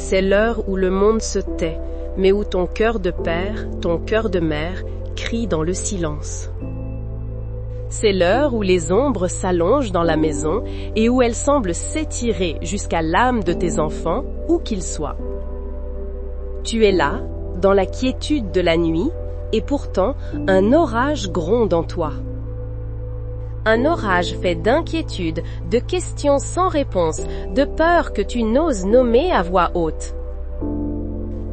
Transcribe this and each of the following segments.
C'est l'heure où le monde se tait, mais où ton cœur de père, ton cœur de mère, crie dans le silence. C'est l'heure où les ombres s'allongent dans la maison et où elles semblent s'étirer jusqu'à l'âme de tes enfants, où qu'ils soient. Tu es là, dans la quiétude de la nuit, et pourtant un orage gronde en toi. Un orage fait d'inquiétude, de questions sans réponse, de peur que tu n'oses nommer à voix haute.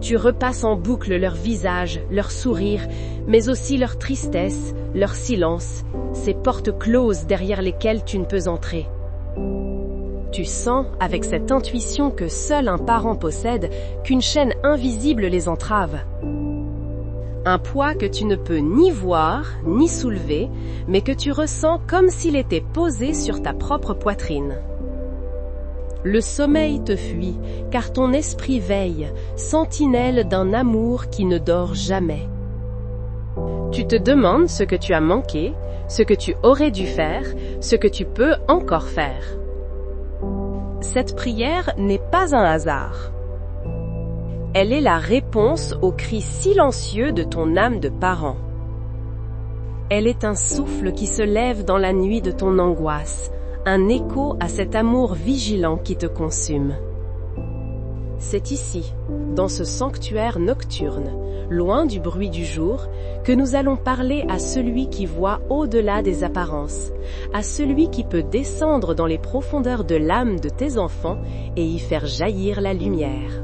Tu repasses en boucle leurs visages, leurs sourires, mais aussi leur tristesse, leur silence, ces portes closes derrière lesquelles tu ne peux entrer. Tu sens, avec cette intuition que seul un parent possède, qu'une chaîne invisible les entrave. Un poids que tu ne peux ni voir, ni soulever, mais que tu ressens comme s'il était posé sur ta propre poitrine. Le sommeil te fuit, car ton esprit veille, sentinelle d'un amour qui ne dort jamais. Tu te demandes ce que tu as manqué, ce que tu aurais dû faire, ce que tu peux encore faire. Cette prière n'est pas un hasard. Elle est la réponse au cri silencieux de ton âme de parent. Elle est un souffle qui se lève dans la nuit de ton angoisse, un écho à cet amour vigilant qui te consume. C'est ici, dans ce sanctuaire nocturne, loin du bruit du jour, que nous allons parler à celui qui voit au-delà des apparences, à celui qui peut descendre dans les profondeurs de l'âme de tes enfants et y faire jaillir la lumière.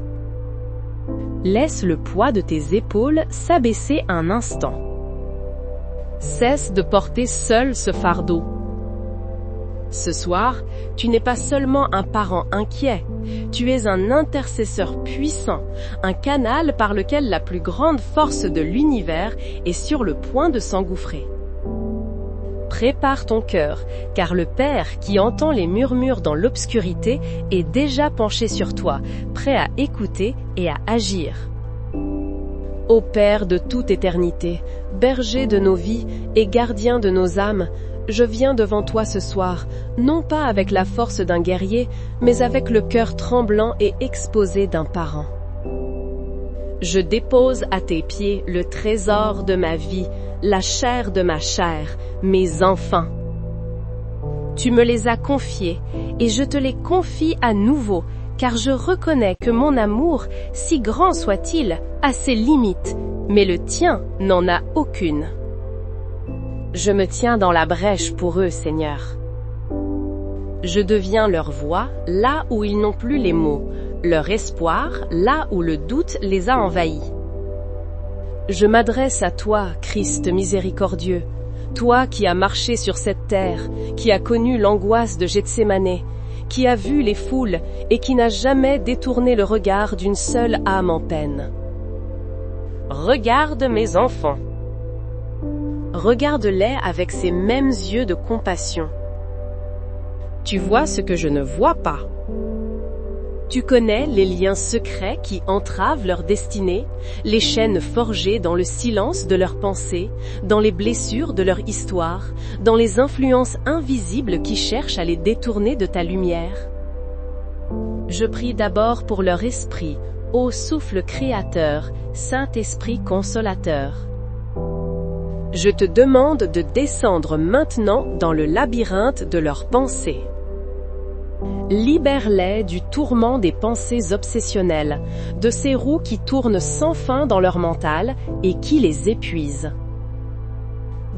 Laisse le poids de tes épaules s'abaisser un instant. Cesse de porter seul ce fardeau. Ce soir, tu n'es pas seulement un parent inquiet, tu es un intercesseur puissant, un canal par lequel la plus grande force de l'univers est sur le point de s'engouffrer. Prépare ton cœur, car le Père qui entend les murmures dans l'obscurité est déjà penché sur toi, prêt à écouter et à agir. Ô Père de toute éternité, berger de nos vies et gardien de nos âmes, je viens devant toi ce soir, non pas avec la force d'un guerrier, mais avec le cœur tremblant et exposé d'un parent. Je dépose à tes pieds le trésor de ma vie, la chair de ma chair, mes enfants. Tu me les as confiés, et je te les confie à nouveau, car je reconnais que mon amour, si grand soit-il, a ses limites, mais le tien n'en a aucune. Je me tiens dans la brèche pour eux, Seigneur. Je deviens leur voix là où ils n'ont plus les mots, leur espoir là où le doute les a envahis. Je m'adresse à toi, Christ miséricordieux, toi qui as marché sur cette terre, qui as connu l'angoisse de Gethsémanée, qui as vu les foules et qui n'a jamais détourné le regard d'une seule âme en peine. Regarde mes enfants. Regarde-les avec ces mêmes yeux de compassion. Tu vois ce que je ne vois pas. Tu connais les liens secrets qui entravent leur destinée, les chaînes forgées dans le silence de leurs pensées, dans les blessures de leur histoire, dans les influences invisibles qui cherchent à les détourner de ta lumière. Je prie d'abord pour leur esprit, ô souffle créateur, Saint-Esprit consolateur. Je te demande de descendre maintenant dans le labyrinthe de leurs pensées. Libère-les du tourment des pensées obsessionnelles, de ces roues qui tournent sans fin dans leur mental et qui les épuisent.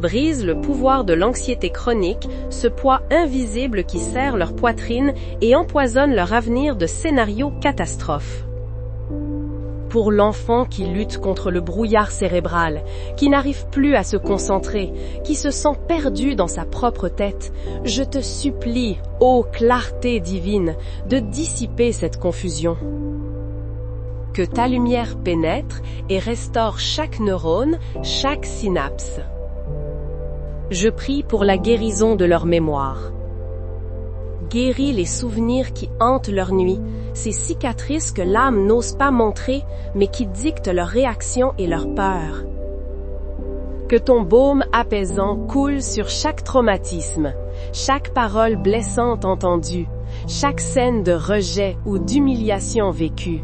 Brise le pouvoir de l'anxiété chronique, ce poids invisible qui serre leur poitrine et empoisonne leur avenir de scénarios catastrophes. Pour l'enfant qui lutte contre le brouillard cérébral, qui n'arrive plus à se concentrer, qui se sent perdu dans sa propre tête, je te supplie, ô clarté divine, de dissiper cette confusion. Que ta lumière pénètre et restaure chaque neurone, chaque synapse. Je prie pour la guérison de leur mémoire. Guéris les souvenirs qui hantent leur nuit, ces cicatrices que l'âme n'ose pas montrer, mais qui dictent leurs réactions et leurs peurs. Que ton baume apaisant coule sur chaque traumatisme, chaque parole blessante entendue, chaque scène de rejet ou d'humiliation vécue.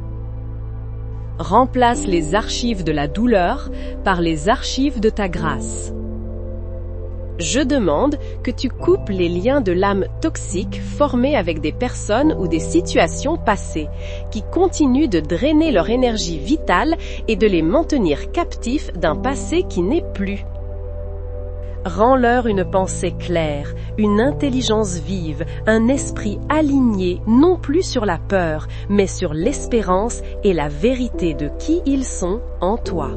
Remplace les archives de la douleur par les archives de ta grâce. Je demande que tu coupes les liens de l'âme toxique formés avec des personnes ou des situations passées, qui continuent de drainer leur énergie vitale et de les maintenir captifs d'un passé qui n'est plus. Rends-leur une pensée claire, une intelligence vive, un esprit aligné non plus sur la peur, mais sur l'espérance et la vérité de qui ils sont en toi.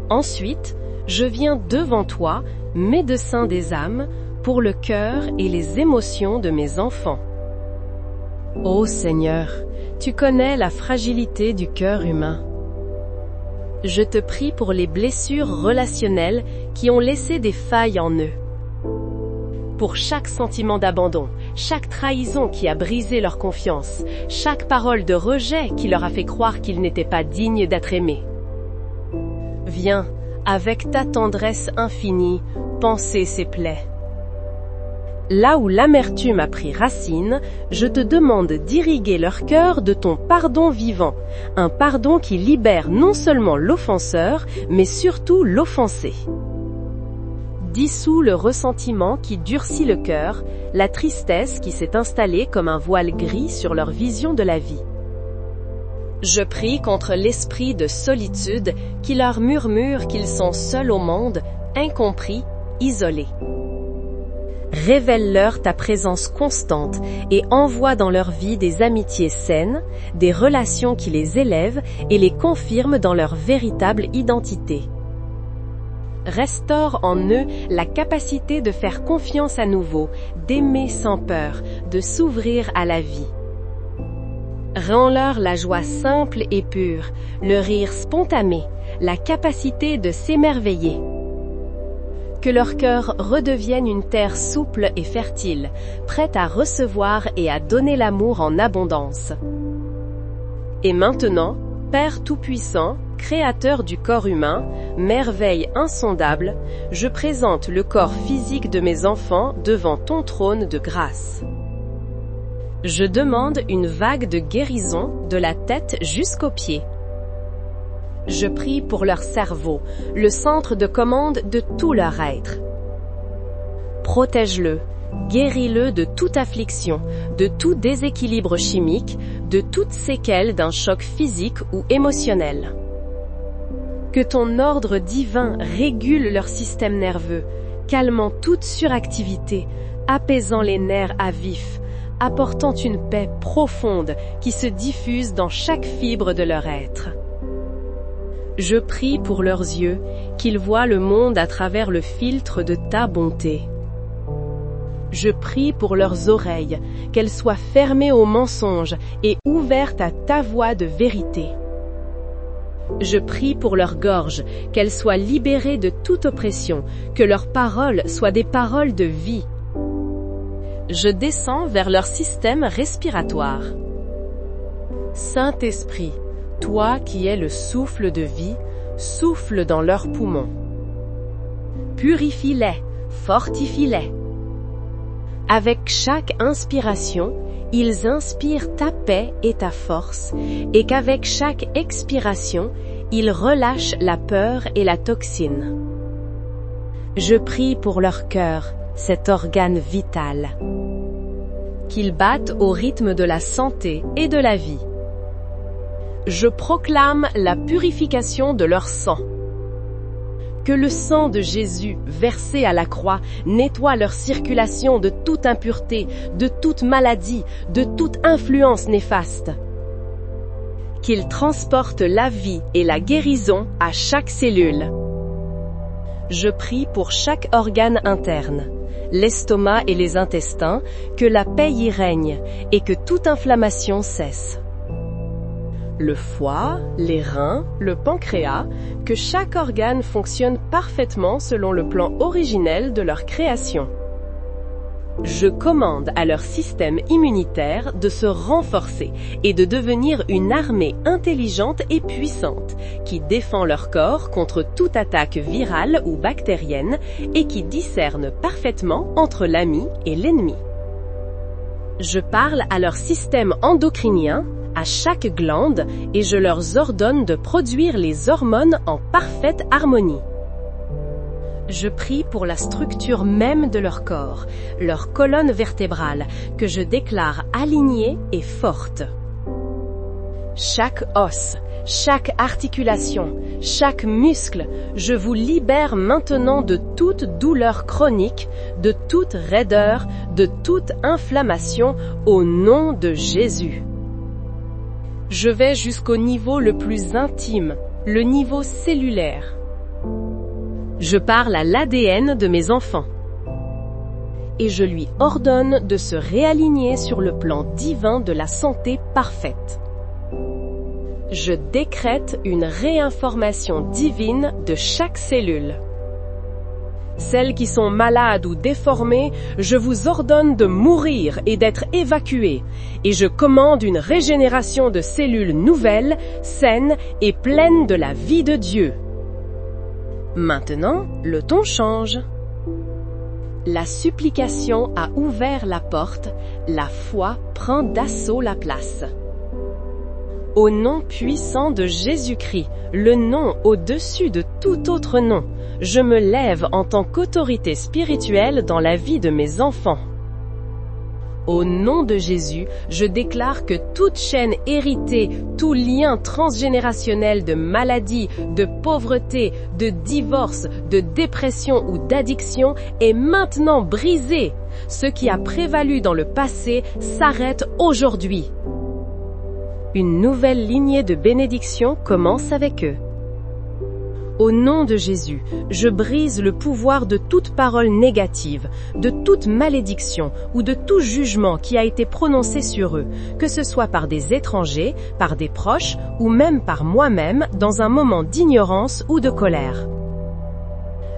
Ensuite, je viens devant toi, médecin des âmes, pour le cœur et les émotions de mes enfants. Ô Seigneur, tu connais la fragilité du cœur humain. Je te prie pour les blessures relationnelles qui ont laissé des failles en eux. Pour chaque sentiment d'abandon, chaque trahison qui a brisé leur confiance, chaque parole de rejet qui leur a fait croire qu'ils n'étaient pas dignes d'être aimés. Viens, avec ta tendresse infinie, panser ces plaies. Là où l'amertume a pris racine, je te demande d'irriguer leur cœur de ton pardon vivant, un pardon qui libère non seulement l'offenseur, mais surtout l'offensé. Dissous le ressentiment qui durcit le cœur, la tristesse qui s'est installée comme un voile gris sur leur vision de la vie. Je prie contre l'esprit de solitude qui leur murmure qu'ils sont seuls au monde, incompris, isolés. Révèle-leur ta présence constante et envoie dans leur vie des amitiés saines, des relations qui les élèvent et les confirment dans leur véritable identité. Restaure en eux la capacité de faire confiance à nouveau, d'aimer sans peur, de s'ouvrir à la vie. Rends-leur la joie simple et pure, le rire spontané, la capacité de s'émerveiller. Que leur cœur redevienne une terre souple et fertile, prête à recevoir et à donner l'amour en abondance. Et maintenant, Père Tout-Puissant, Créateur du corps humain, merveille insondable, je présente le corps physique de mes enfants devant ton trône de grâce. Je demande une vague de guérison de la tête jusqu'aux pieds. Je prie pour leur cerveau, le centre de commande de tout leur être. Protège-le, guéris-le de toute affliction, de tout déséquilibre chimique, de toute séquelle d'un choc physique ou émotionnel. Que ton ordre divin régule leur système nerveux, calmant toute suractivité, apaisant les nerfs à vif, apportant une paix profonde qui se diffuse dans chaque fibre de leur être. Je prie pour leurs yeux, qu'ils voient le monde à travers le filtre de ta bonté. Je prie pour leurs oreilles, qu'elles soient fermées aux mensonges et ouvertes à ta voix de vérité. Je prie pour leur gorge, qu'elles soient libérées de toute oppression, que leurs paroles soient des paroles de vie. Je descends vers leur système respiratoire. Saint-Esprit, toi qui es le souffle de vie, souffle dans leurs poumons. Purifie-les, fortifie-les. Avec chaque inspiration, ils inspirent ta paix et ta force, et qu'avec chaque expiration, ils relâchent la peur et la toxine. Je prie pour leur cœur, cet organe vital. Qu'ils battent au rythme de la santé et de la vie. Je proclame la purification de leur sang. Que le sang de Jésus, versé à la croix, nettoie leur circulation de toute impureté, de toute maladie, de toute influence néfaste. Qu'il transporte la vie et la guérison à chaque cellule. Je prie pour chaque organe interne, l'estomac et les intestins, que la paix y règne et que toute inflammation cesse. Le foie, les reins, le pancréas, que chaque organe fonctionne parfaitement selon le plan originel de leur création. Je commande à leur système immunitaire de se renforcer et de devenir une armée intelligente et puissante qui défend leur corps contre toute attaque virale ou bactérienne et qui discerne parfaitement entre l'ami et l'ennemi. Je parle à leur système endocrinien, à chaque glande et je leur ordonne de produire les hormones en parfaite harmonie. Je prie pour la structure même de leur corps, leur colonne vertébrale, que je déclare alignée et forte. Chaque os, chaque articulation, chaque muscle, je vous libère maintenant de toute douleur chronique, de toute raideur, de toute inflammation, au nom de Jésus. Je vais jusqu'au niveau le plus intime, le niveau cellulaire. Je parle à l'ADN de mes enfants. Et je lui ordonne de se réaligner sur le plan divin de la santé parfaite. Je décrète une réinformation divine de chaque cellule. Celles qui sont malades ou déformées, je vous ordonne de mourir et d'être évacuées, et je commande une régénération de cellules nouvelles, saines et pleines de la vie de Dieu. Maintenant, le ton change. La supplication a ouvert la porte, la foi prend d'assaut la place. Au nom puissant de Jésus-Christ, le nom au-dessus de tout autre nom, je me lève en tant qu'autorité spirituelle dans la vie de mes enfants. Au nom de Jésus, je déclare que toute chaîne héritée, tout lien transgénérationnel de maladie, de pauvreté, de divorce, de dépression ou d'addiction est maintenant brisé. Ce qui a prévalu dans le passé s'arrête aujourd'hui. Une nouvelle lignée de bénédiction commence avec eux. Au nom de Jésus, je brise le pouvoir de toute parole négative, de toute malédiction ou de tout jugement qui a été prononcé sur eux, que ce soit par des étrangers, par des proches ou même par moi-même dans un moment d'ignorance ou de colère.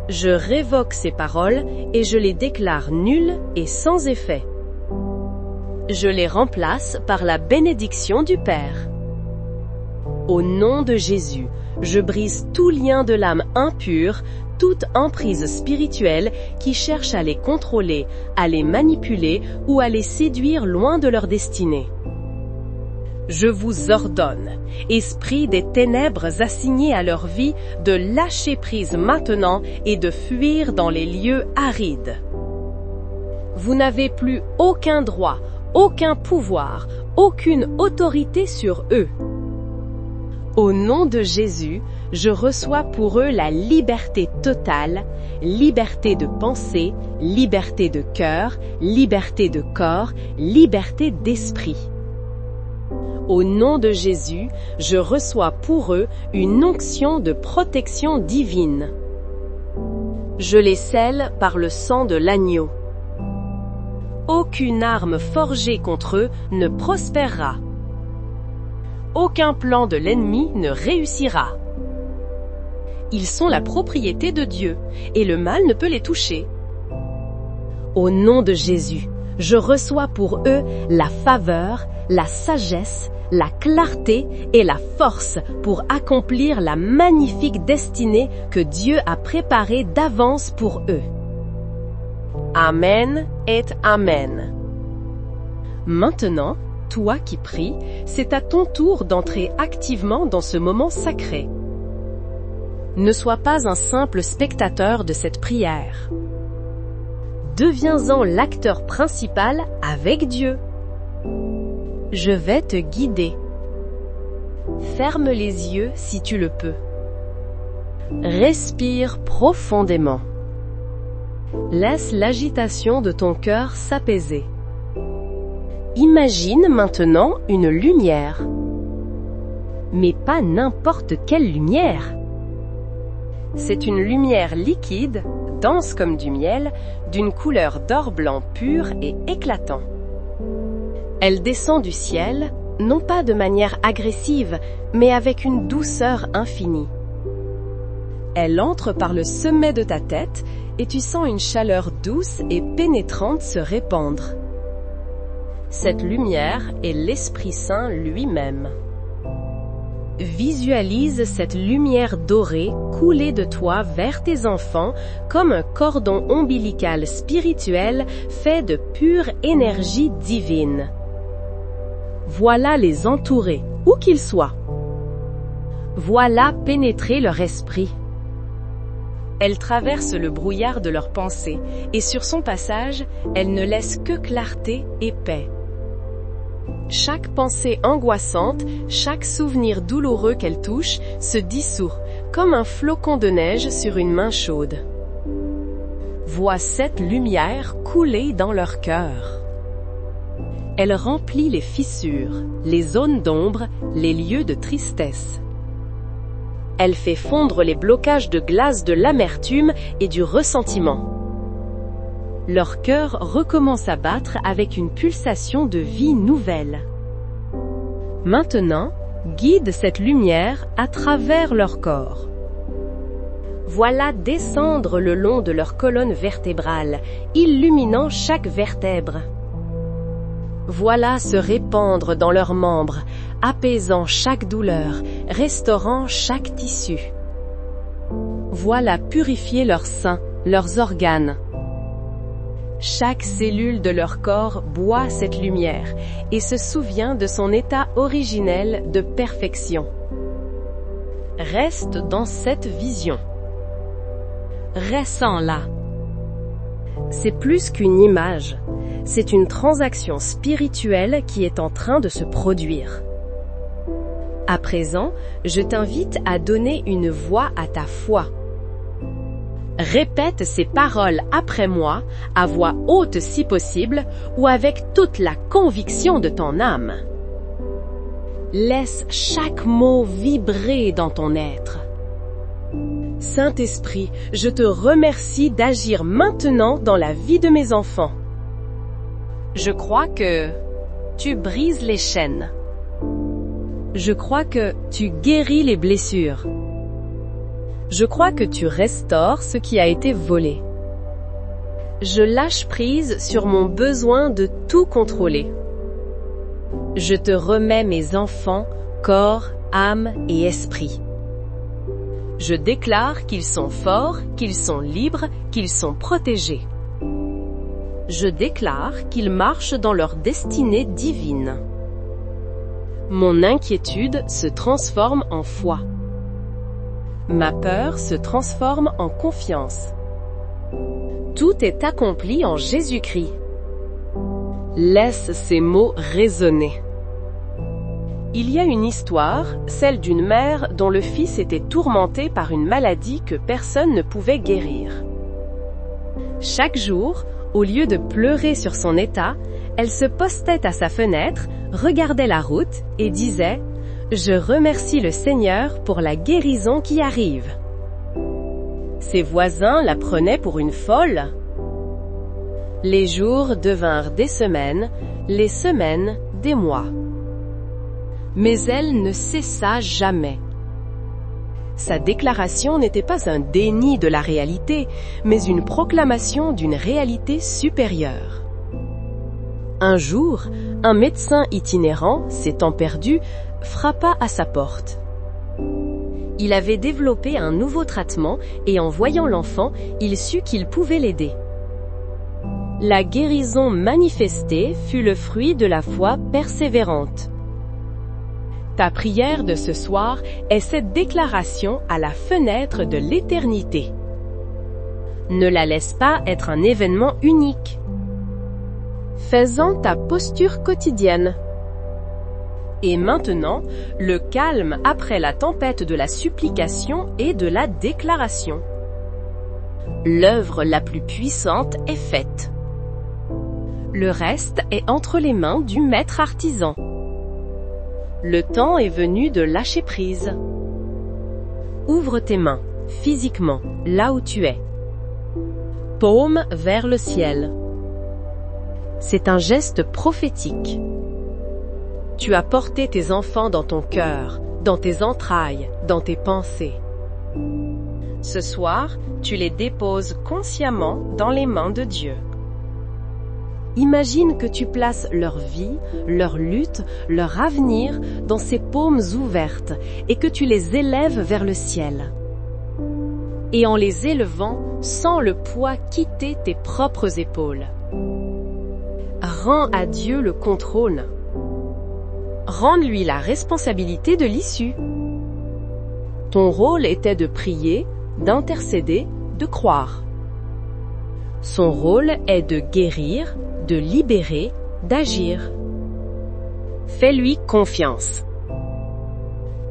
Je révoque ces paroles et je les déclare nulles et sans effet. Je les remplace par la bénédiction du Père. Au nom de Jésus, je brise tout lien de l'âme impure, toute emprise spirituelle qui cherche à les contrôler, à les manipuler ou à les séduire loin de leur destinée. Je vous ordonne, esprit des ténèbres assigné à leur vie, de lâcher prise maintenant et de fuir dans les lieux arides. Vous n'avez plus aucun droit, aucun pouvoir, aucune autorité sur eux. Au nom de Jésus, je reçois pour eux la liberté totale, liberté de pensée, liberté de cœur, liberté de corps, liberté d'esprit. Au nom de Jésus, je reçois pour eux une onction de protection divine. Je les scelle par le sang de l'agneau. Aucune arme forgée contre eux ne prospérera. Aucun plan de l'ennemi ne réussira. Ils sont la propriété de Dieu, et le mal ne peut les toucher. Au nom de Jésus, je reçois pour eux la faveur, la sagesse, la clarté et la force pour accomplir la magnifique destinée que Dieu a préparée d'avance pour eux. Amen et Amen. Maintenant, toi qui pries, c'est à ton tour d'entrer activement dans ce moment sacré. Ne sois pas un simple spectateur de cette prière. Deviens-en l'acteur principal avec Dieu. Je vais te guider. Ferme les yeux si tu le peux. Respire profondément. Laisse l'agitation de ton cœur s'apaiser. Imagine maintenant une lumière. Mais pas n'importe quelle lumière. C'est une lumière liquide, dense comme du miel, d'une couleur d'or blanc pur et éclatant. Elle descend du ciel, non pas de manière agressive, mais avec une douceur infinie. Elle entre par le sommet de ta tête et tu sens une chaleur douce et pénétrante se répandre. Cette lumière est l'Esprit Saint lui-même. Visualise cette lumière dorée couler de toi vers tes enfants comme un cordon ombilical spirituel fait de pure énergie divine. Voilà les entourer, où qu'ils soient. Voilà pénétrer leur esprit. Elle traverse le brouillard de leurs pensées, et sur son passage, elle ne laisse que clarté et paix. Chaque pensée angoissante, chaque souvenir douloureux qu'elle touche, se dissout, comme un flocon de neige sur une main chaude. Vois cette lumière couler dans leur cœur. Elle remplit les fissures, les zones d'ombre, les lieux de tristesse. Elle fait fondre les blocages de glace de l'amertume et du ressentiment. Leur cœur recommence à battre avec une pulsation de vie nouvelle. Maintenant, guide cette lumière à travers leur corps. Voilà descendre le long de leur colonne vertébrale, illuminant chaque vertèbre. Voilà se répandre dans leurs membres, apaisant chaque douleur, restaurant chaque tissu. Voilà purifier leurs seins, leurs organes. Chaque cellule de leur corps boit cette lumière et se souvient de son état originel de perfection. Reste dans cette vision. Ressens-la. C'est plus qu'une image. C'est une transaction spirituelle qui est en train de se produire. À présent, je t'invite à donner une voix à ta foi. Répète ces paroles après moi, à voix haute si possible, ou avec toute la conviction de ton âme. Laisse chaque mot vibrer dans ton être. Saint-Esprit, je te remercie d'agir maintenant dans la vie de mes enfants. Je crois que tu brises les chaînes. Je crois que tu guéris les blessures. Je crois que tu restaures ce qui a été volé. Je lâche prise sur mon besoin de tout contrôler. Je te remets mes enfants, corps, âme et esprit. Je déclare qu'ils sont forts, qu'ils sont libres, qu'ils sont protégés. Je déclare qu'ils marchent dans leur destinée divine. Mon inquiétude se transforme en foi. Ma peur se transforme en confiance. Tout est accompli en Jésus-Christ. Laisse ces mots résonner. Il y a une histoire, celle d'une mère dont le fils était tourmenté par une maladie que personne ne pouvait guérir. Chaque jour, au lieu de pleurer sur son état, elle se postait à sa fenêtre, regardait la route et disait « Je remercie le Seigneur pour la guérison qui arrive ». Ses voisins la prenaient pour une folle. Les jours devinrent des semaines, les semaines des mois. Mais elle ne cessa jamais. Sa déclaration n'était pas un déni de la réalité, mais une proclamation d'une réalité supérieure. Un jour, un médecin itinérant, s'étant perdu, frappa à sa porte. Il avait développé un nouveau traitement et en voyant l'enfant, il sut qu'il pouvait l'aider. La guérison manifestée fut le fruit de la foi persévérante. Ta prière de ce soir est cette déclaration à la fenêtre de l'éternité. Ne la laisse pas être un événement unique. Fais-en ta posture quotidienne. Et maintenant, le calme après la tempête de la supplication et de la déclaration. L'œuvre la plus puissante est faite. Le reste est entre les mains du maître artisan. Le temps est venu de lâcher prise. Ouvre tes mains, physiquement, là où tu es. Paume vers le ciel. C'est un geste prophétique. Tu as porté tes enfants dans ton cœur, dans tes entrailles, dans tes pensées. Ce soir, tu les déposes consciemment dans les mains de Dieu. Imagine que tu places leur vie, leur lutte, leur avenir dans ces paumes ouvertes et que tu les élèves vers le ciel. Et en les élevant, sens le poids quitter tes propres épaules. Rends à Dieu le contrôle. Rende-lui la responsabilité de l'issue. Ton rôle était de prier, d'intercéder, de croire. Son rôle est de guérir, de libérer, d'agir. Fais-lui confiance.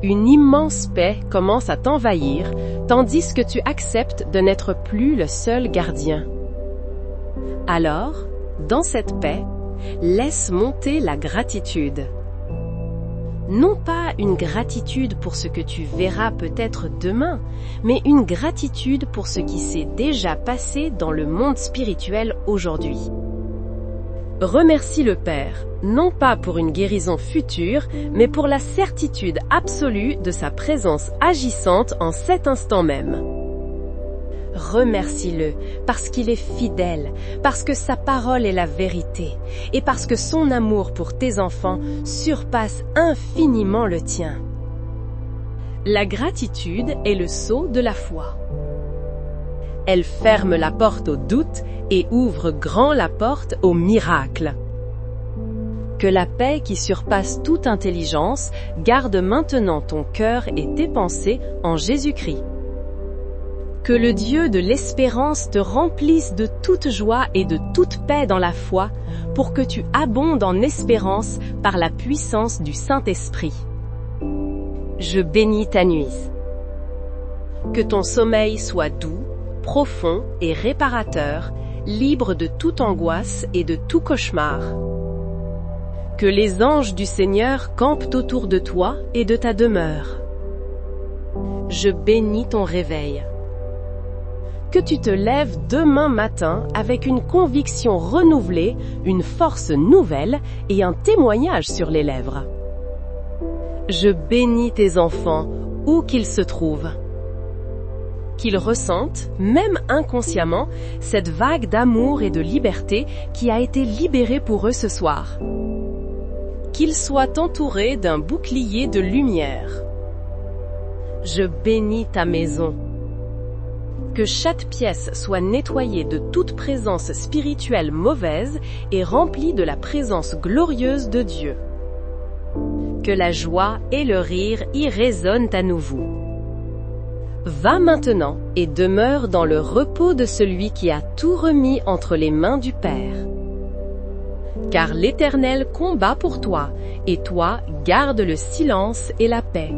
Une immense paix commence à t'envahir, tandis que tu acceptes de n'être plus le seul gardien. Alors, dans cette paix, laisse monter la gratitude. Non pas une gratitude pour ce que tu verras peut-être demain, mais une gratitude pour ce qui s'est déjà passé dans le monde spirituel aujourd'hui. Remercie le Père, non pas pour une guérison future, mais pour la certitude absolue de sa présence agissante en cet instant même. Remercie-le parce qu'il est fidèle, parce que sa parole est la vérité, et parce que son amour pour tes enfants surpasse infiniment le tien. La gratitude est le sceau de la foi. Elle ferme la porte au doute et ouvre grand la porte au miracle. Que la paix qui surpasse toute intelligence garde maintenant ton cœur et tes pensées en Jésus-Christ. Que le Dieu de l'espérance te remplisse de toute joie et de toute paix dans la foi, pour que tu abondes en espérance par la puissance du Saint-Esprit. Je bénis ta nuit. Que ton sommeil soit doux, profond et réparateur, libre de toute angoisse et de tout cauchemar. Que les anges du Seigneur campent autour de toi et de ta demeure. Je bénis ton réveil. Que tu te lèves demain matin avec une conviction renouvelée, une force nouvelle et un témoignage sur les lèvres. Je bénis tes enfants, où qu'ils se trouvent. Qu'ils ressentent, même inconsciemment, cette vague d'amour et de liberté qui a été libérée pour eux ce soir. Qu'ils soient entourés d'un bouclier de lumière. Je bénis ta maison. Que chaque pièce soit nettoyée de toute présence spirituelle mauvaise et remplie de la présence glorieuse de Dieu. Que la joie et le rire y résonnent à nouveau. Va maintenant et demeure dans le repos de celui qui a tout remis entre les mains du Père. Car l'Éternel combat pour toi, et toi garde le silence et la paix.